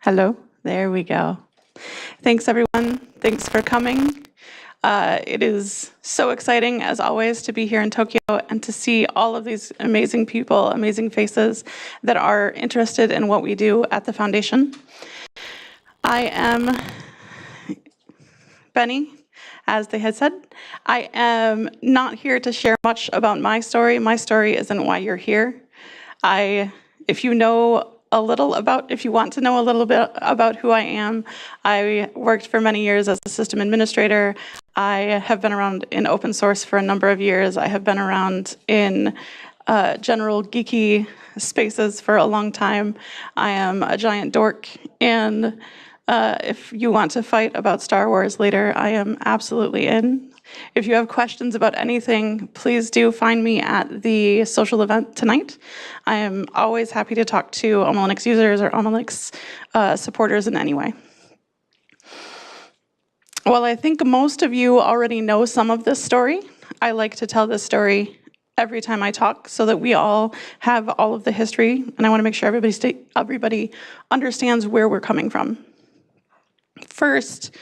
Hello, there we go. Thanks everyone, thanks for coming. It is so exciting as always to be here in Tokyo and to see all of these amazing people, amazing faces that are interested in what we do at the foundation. I am Benny, as they had said. I am not here to share much about my story. My story isn't why you're here. If you want to know a little bit about who I am, I worked for many years as a system administrator. I have been around in open source for a number of years. I have been around in general geeky spaces for a long time. I am a giant dork, and if you want to fight about Star Wars later, I am absolutely in. If you have questions about anything, please do find me at the social event tonight. I am always happy to talk to AlmaLinux users or AlmaLinux supporters in any way. While I think most of you already know some of this story, I like to tell this story every time I talk so that we all have all of the history, and I want to make sure everybody understands where we're coming from. First,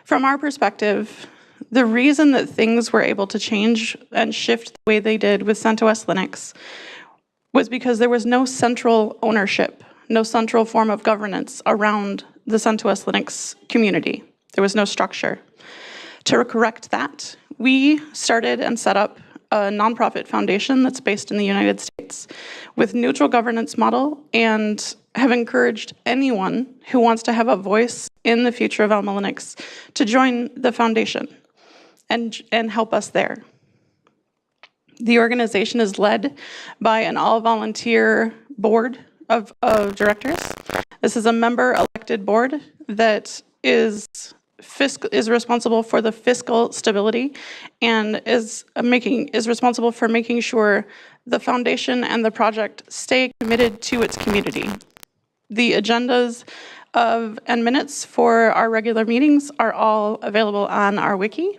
from our perspective, the reason that things were able to change and shift the way they did with CentOS Linux was because there was no central ownership, no central form of governance around the CentOS Linux community. There was no structure. To correct that, we started and set up a nonprofit foundation that's based in the United States with neutral governance model, and have encouraged anyone who wants to have a voice in the future of AlmaLinux to join the foundation and help us there. The organization is led by an all-volunteer board of directors. This is a member-elected board that is responsible for the fiscal stability and is responsible for making sure the foundation and the project stay committed to its community. The agendas and minutes for our regular meetings are all available on our wiki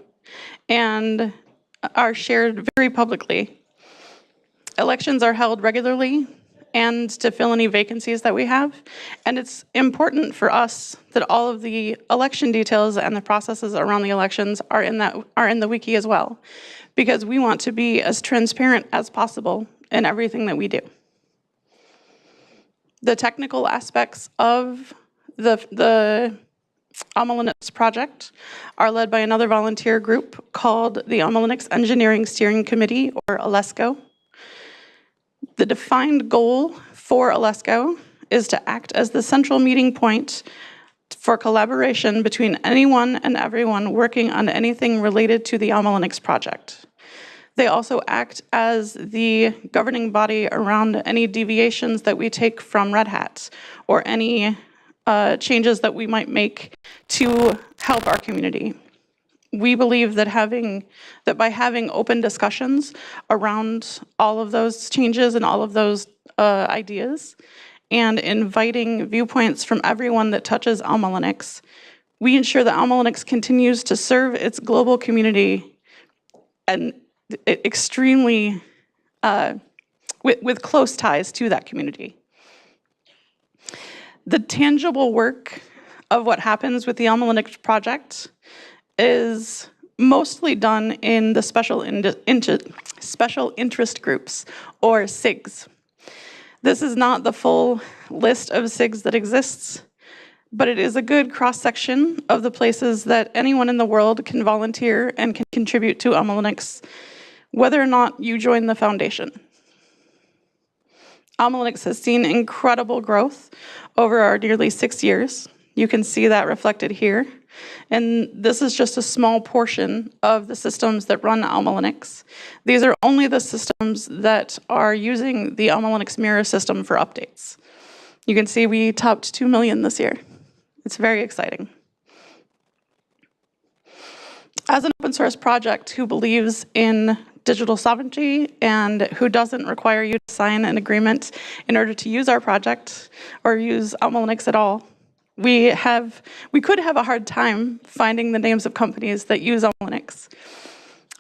and are shared very publicly. Elections are held regularly and to fill any vacancies that we have. And it's important for us that all of the election details and the processes around the elections are in the wiki as well, because we want to be as transparent as possible in everything that we do. The technical aspects of the AlmaLinux project are led by another volunteer group called the AlmaLinux Engineering Steering Committee, or ALESCO. The defined goal for ALESCO is to act as the central meeting point for collaboration between anyone and everyone working on anything related to the AlmaLinux project. They also act as the governing body around any deviations that we take from Red Hat or any changes that we might make to help our community. We believe that by having open discussions around all of those changes and all of those ideas, and inviting viewpoints from everyone that touches AlmaLinux, we ensure that AlmaLinux continues to serve its global community and extremely with close ties to that community. The tangible work of what happens with the AlmaLinux project is mostly done in the special interest groups, or SIGs. This is not the full list of SIGs that exists, but it is a good cross-section of the places that anyone in the world can volunteer and can contribute to AlmaLinux, whether or not you join the foundation. AlmaLinux has seen incredible growth over our nearly 6 years. You can see that reflected here. And this is just a small portion of the systems that run AlmaLinux. These are only the systems that are using the AlmaLinux mirror system for updates. You can see we topped 2 million this year. It's very exciting. As an open source project who believes in digital sovereignty and who doesn't require you to sign an agreement in order to use our project or use AlmaLinux at all, we could have a hard time finding the names of companies that use AlmaLinux.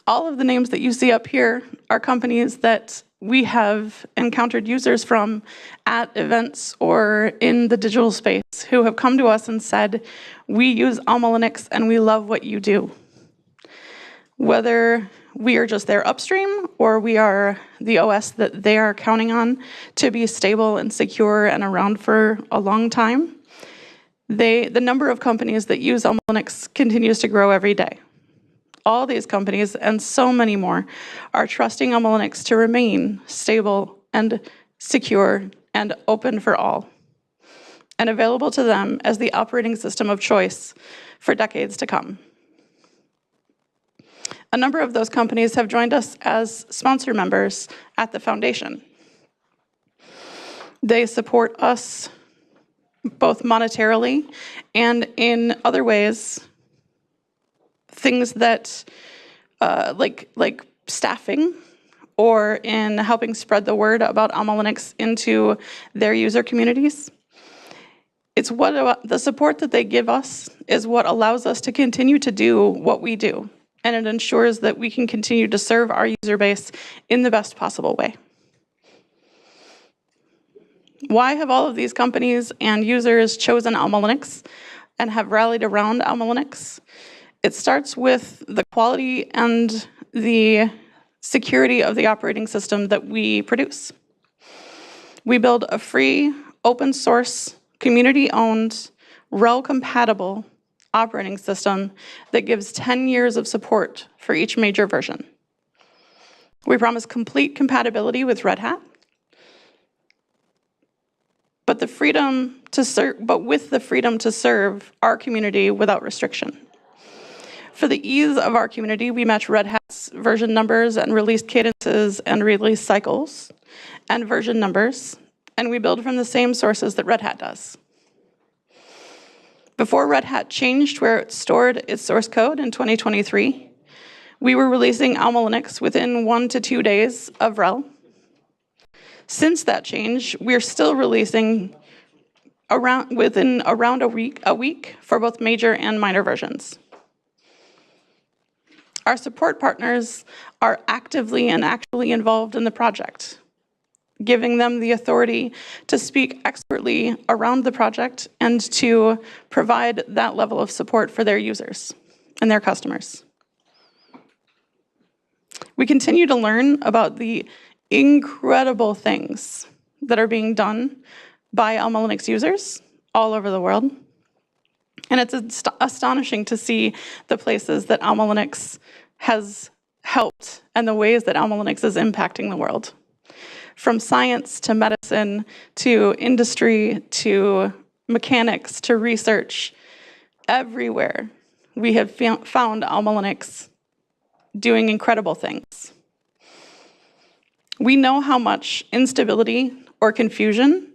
All of the names that you see up here are companies that we have encountered users from at events or in the digital space who have come to us and said, we use AlmaLinux and we love what you do. Whether we are just there upstream or we are the OS that they are counting on to be stable and secure and around for a long time, the number of companies that use AlmaLinux continues to grow every day. All these companies, and so many more, are trusting AlmaLinux to remain stable and secure and open for all, and available to them as the operating system of choice for decades to come. A number of those companies have joined us as sponsor members at the foundation. They support us both monetarily and in other ways, things that, like staffing, or in helping spread the word about AlmaLinux into their user communities. It's the support that they give us is what allows us to continue to do what we do, and it ensures that we can continue to serve our user base in the best possible way. Why have all of these companies and users chosen AlmaLinux and have rallied around AlmaLinux? It starts with the quality and the security of the operating system that we produce. We build a free, open source, community-owned, RHEL-compatible operating system that gives 10 years of support for each major version. We promise complete compatibility with Red Hat, but with the freedom to serve our community without restriction. For the ease of our community, we match Red Hat's version numbers and release cadences and release cycles and version numbers, and we build from the same sources that Red Hat does. Before Red Hat changed where it stored its source code in 2023, we were releasing AlmaLinux within 1 to 2 days of RHEL. Since that change, we're still releasing within around a week for both major and minor versions. Our support partners are actively and actually involved in the project, giving them the authority to speak expertly around the project and to provide that level of support for their users and their customers. We continue to learn about the incredible things that are being done by AlmaLinux users all over the world. And it's astonishing to see the places that AlmaLinux has helped and the ways that AlmaLinux is impacting the world. From science to medicine to industry to mechanics to research, everywhere we have found AlmaLinux doing incredible things. We know how much instability or confusion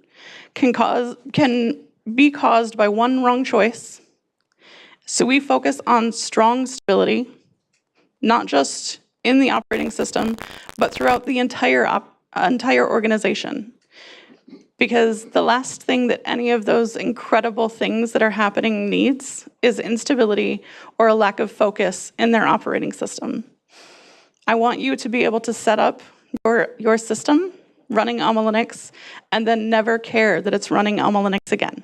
can be caused by one wrong choice. So we focus on strong stability, not just in the operating system, but throughout the entire organization. Because the last thing that any of those incredible things that are happening needs is instability or a lack of focus in their operating system. I want you to be able to set up your system running AlmaLinux and then never care that it's running AlmaLinux again.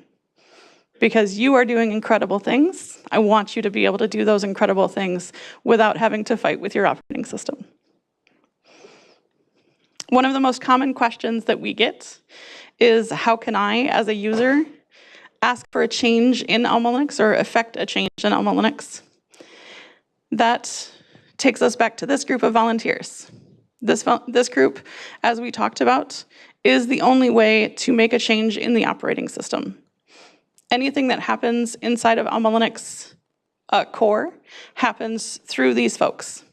Because you are doing incredible things, I want you to be able to do those incredible things without having to fight with your operating system. One of the most common questions that we get is, how can I, as a user, ask for a change in AlmaLinux or effect a change in AlmaLinux? That takes us back to this group of volunteers. This group, as we talked about, is the only way to make a change in the operating system. Anything that happens inside of AlmaLinux core happens through these folks.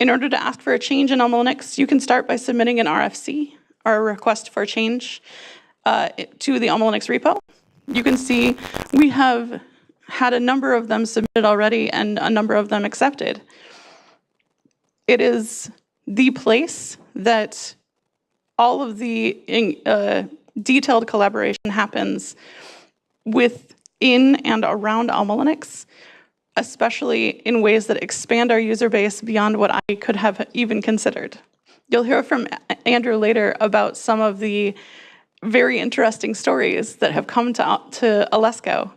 In order to ask for a change in AlmaLinux, you can start by submitting an RFC, or a request for change, to the AlmaLinux repo. You can see we have had a number of them submitted already and a number of them accepted. It is the place that all of the detailed collaboration happens within and around AlmaLinux, especially in ways that expand our user base beyond what I could have even considered. You'll hear from Andrew later about some of the very interesting stories that have come to Alesco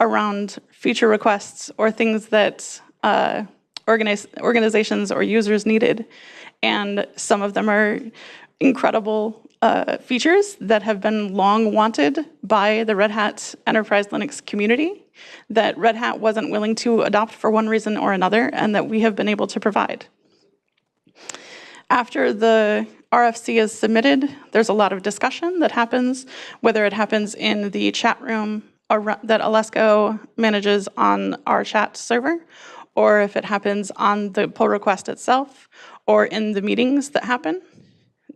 around feature requests or things that organizations or users needed. And some of them are incredible features that have been long wanted by the Red Hat Enterprise Linux community that Red Hat wasn't willing to adopt for one reason or another, and that we have been able to provide. After the RFC is submitted, there's a lot of discussion that happens, whether it happens in the chat room that Alesco manages on our chat server, or if it happens on the pull request itself, or in the meetings that happen.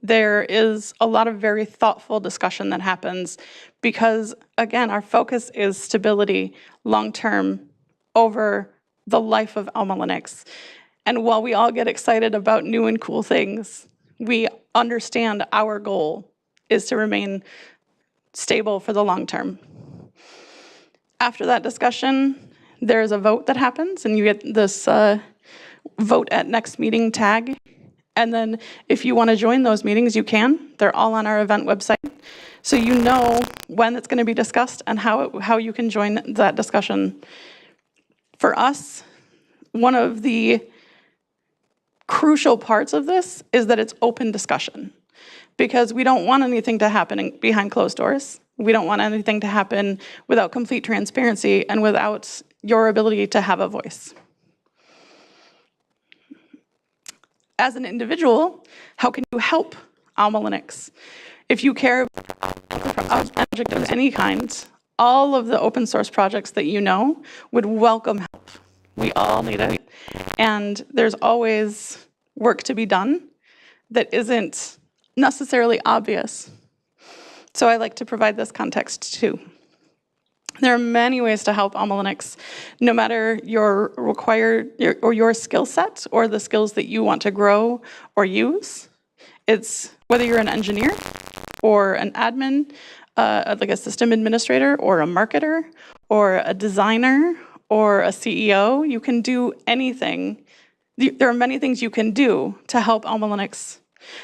There is a lot of very thoughtful discussion that happens because, again, our focus is stability long-term over the life of AlmaLinux. And while we all get excited about new and cool things, we understand our goal is to remain stable for the long term. After that discussion, there's a vote that happens, and you get this vote at next meeting tag. And then if you want to join those meetings, you can. They're all on our event website. So you know when it's going to be discussed and how you can join that discussion. For us, one of the crucial parts of this is that it's open discussion, because we don't want anything to happen behind closed doors. We don't want anything to happen without complete transparency and without your ability to have a voice. As an individual, how can you help AlmaLinux? If you care about a project of any kind, all of the open source projects that you know would welcome help. We all need it. And there's always work to be done that isn't necessarily obvious. So I like to provide this context too. There are many ways to help AlmaLinux, no matter your skill set or the skills that you want to grow or use. It's whether you're an engineer or an admin, like a system administrator or a marketer or a designer or a CEO, you can do anything. There are many things you can do to help AlmaLinux.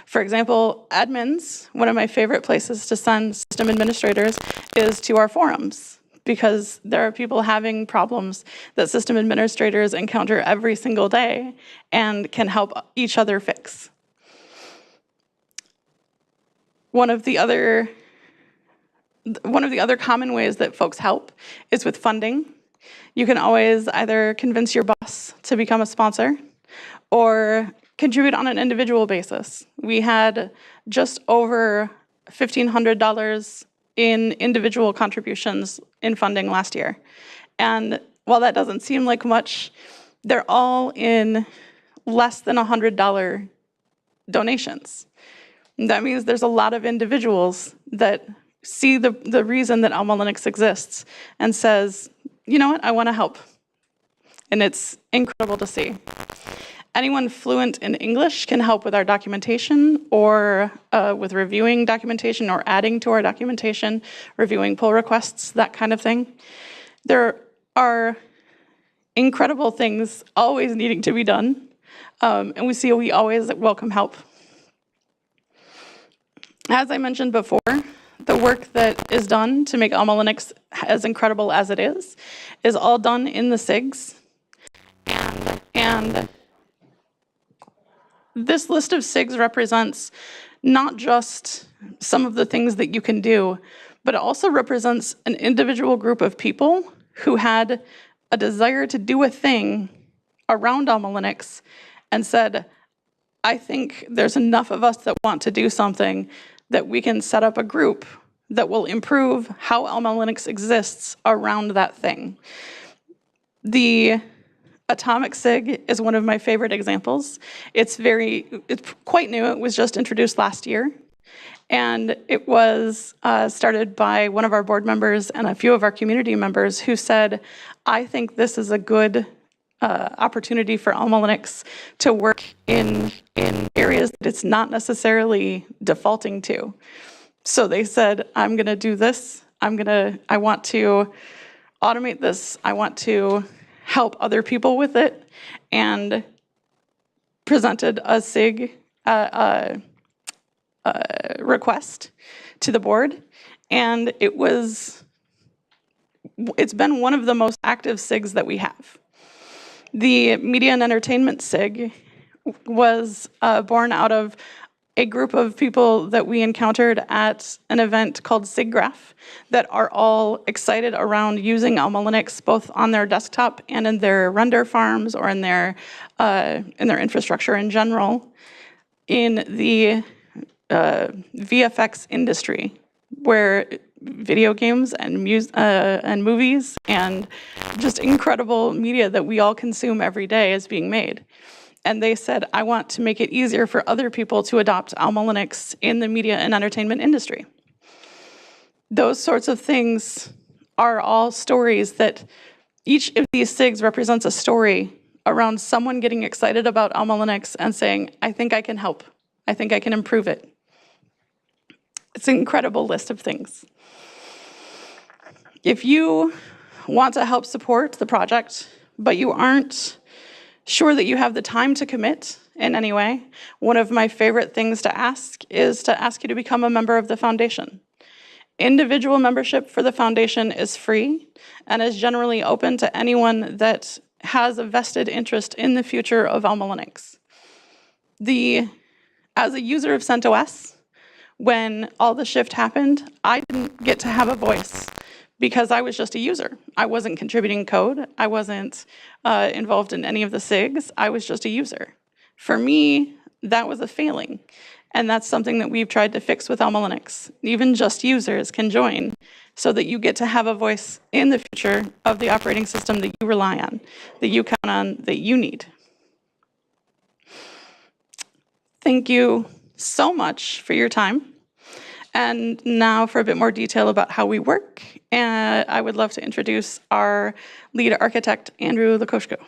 For example, admins, one of my favorite places to send system administrators is to our forums, because there are people having problems that system administrators encounter every single day and can help each other fix. One of the other common ways that folks help is with funding. You can always either convince your boss to become a sponsor or contribute on an individual basis. We had just over $1,500 in individual contributions in funding last year. And while that doesn't seem like much, they're all in less than $100 donations. That means there's a lot of individuals that see the reason that AlmaLinux exists and says, you know what, I want to help. And it's incredible to see. Anyone fluent in English can help with our documentation or with reviewing documentation or adding to our documentation, reviewing pull requests, that kind of thing. There are incredible things always needing to be done, and we always welcome help. As I mentioned before, the work that is done to make AlmaLinux as incredible as it is all done in the SIGs. And this list of SIGs represents not just some of the things that you can do, but it also represents an individual group of people who had a desire to do a thing around AlmaLinux and said, I think there's enough of us that want to do something that we can set up a group that will improve how AlmaLinux exists around that thing. The Atomic SIG is one of my favorite examples. It's quite new. It was just introduced last year. And it was started by one of our board members and a few of our community members who said, I think this is a good opportunity for AlmaLinux to work in areas that it's not necessarily defaulting to. So they said, I'm going to do this. I want to automate this. I want to help other people with it, and presented a SIG request to the board, and it's been one of the most active SIGs that we have. The Media and Entertainment SIG was born out of a group of people that we encountered at an event called SIGGRAPH that are all excited around using AlmaLinux both on their desktop and in their render farms or in their infrastructure in general in the VFX industry, where video games and movies and just incredible media that we all consume every day is being made. And they said, I want to make it easier for other people to adopt AlmaLinux in the media and entertainment industry. Those sorts of things are all stories that each of these SIGs represents a story around someone getting excited about AlmaLinux and saying, I think I can help. I think I can improve it. It's an incredible list of things. If you want to help support the project, but you aren't sure that you have the time to commit in any way, one of my favorite things to ask is to ask you to become a member of the foundation. Individual membership for the foundation is free and is generally open to anyone that has a vested interest in the future of AlmaLinux. As a user of CentOS, when all the shift happened, I didn't get to have a voice because I was just a user. I wasn't contributing code. I wasn't involved in any of the SIGs. I was just a user. For me, that was a failing. And that's something that we've tried to fix with AlmaLinux. Even just users can join so that you get to have a voice in the future of the operating system that you rely on, that you count on, that you need. Thank you so much for your time. And now for a bit more detail about how we work, I would love to introduce our lead architect, Andrew Lukoshko.